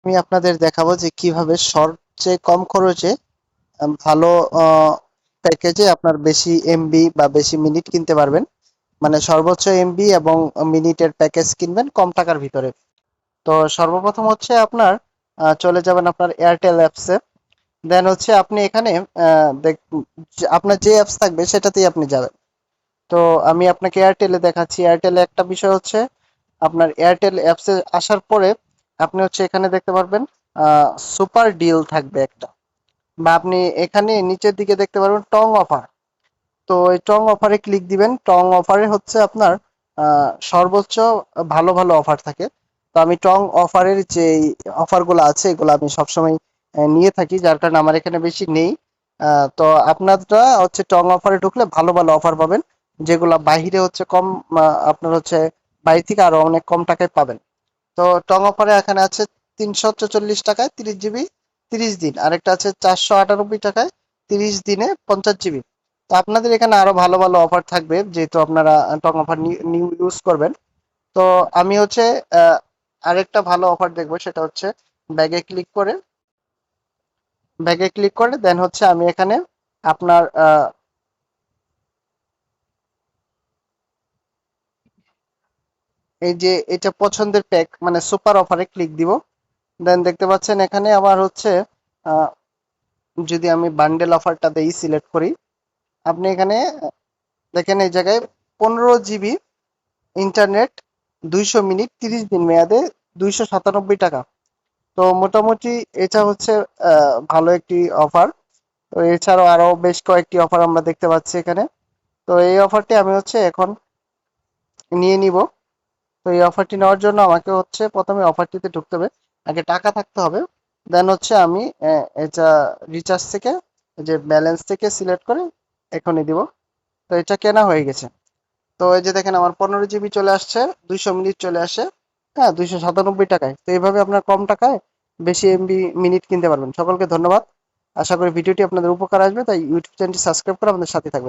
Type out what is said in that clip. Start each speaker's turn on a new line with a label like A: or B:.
A: আমি আপনাদের দেখাবো যে কিভাবে সবচেয়ে কম খরচে ভালো প্যাকেজে আপনার বেশি এমবি বা বেশি মিনিট কিনতে পারবেন। মানে সর্বোচ্চ এমবি এবং মিনিটের প্যাকেজ কিনবেন কম টাকার ভিতরে। তো সর্বপ্রথম হচ্ছে আপনার চলে যাবেন আপনার এয়ারটেল অ্যাপসে। দেন হচ্ছে আপনি এখানে আপনার যে অ্যাপস থাকবে সেটাতেই আপনি যাবেন। তো আমি আপনাকে এয়ারটেলে দেখাচ্ছি। এয়ারটেলে একটা বিষয় হচ্ছে আপনার এয়ারটেল অ্যাপসে আসার পরে আপনি হচ্ছে এখানে দেখতে পারবেন সুপার ডিল থাকবে একটা, বা আপনি এখানে নিচের দিকে দেখতে পারবেন টং অফার। তো এই টং অফারে ক্লিক দিবেন। টং অফারে হচ্ছে আপনার সর্বোচ্চ ভালো ভালো অফার থাকে। তো আমি টং অফারের যে অফারগুলো আছে এগুলো আমি সবসময় নিয়ে থাকি, যার কারণে আমার এখানে বেশি নেই। তো আপনারা হচ্ছে টং অফারে ঢুকলে ভালো ভালো অফার পাবেন, যেগুলা বাইরে হচ্ছে কম, আপনার হচ্ছে বাইরে থেকে আরো অনেক কম টাকায় পাবেন। তো টং অফারে এখানে আছে 344 টাকায় 30 জিবি 30 দিন, আরেকটা আছে 498 টাকায় 30 দিনে 50 জিবি। তো আপনাদের এখানে আরো ভালো ভালো অফার থাকবে যেহেতু আপনারা টং অফার নিউ ইউজ করবেন। তো আমি হচ্ছে আহ, আরেকটা ভালো অফার দেখবো, সেটা হচ্ছে ব্যাগে ক্লিক করে দেন হচ্ছে আমি এখানে আপনার এই যে এটা পছন্দের প্যাক মানে সুপার অফারে ক্লিক দিব। দেন দেখতে পাচ্ছেন এখানে আবার হচ্ছে আহ, যদি আমি বান্ডেল অফারটা দেই সিলেক্ট করি, আপনি এখানে দেখেন এই জায়গায় 15 জিবি ইন্টারনেট 200 মিনিট 30 দিন মেয়াদে 297 টাকা। তো মোটামুটি এটা হচ্ছে ভালো একটি অফার। তো এছাড়াও আরো বেশ কয়েকটি অফার আমরা দেখতে পাচ্ছি এখানে। তো এই অফারটি আমি হচ্ছে এখন নিয়ে নিব। তো এই অফারটি নেওয়ার জন্য আমাকে হচ্ছে প্রথমে অফারটিতে ঢুকতে হবে, আগে টাকা থাকতে হবে। দেন হচ্ছে আমি এটা রিচার্জ থেকে, যে ব্যালেন্স থেকে সিলেক্ট করে এখনই দিব। তো এটা কেনা হয়ে গেছে। তো এই যে দেখেন আমার 15 জিবি চলে আসছে, 200 মিনিট চলে আসে, হ্যাঁ 297 টাকায়। তো এইভাবে আপনার কম টাকায় বেশি এমবি মিনিট কিনতে পারবেন। সকলকে ধন্যবাদ। আশা করি ভিডিওটি আপনাদের উপকার আসবে, তাই ইউটিউব চ্যানেলটি সাবস্ক্রাইব করে আমাদের সাথে থাকবেন।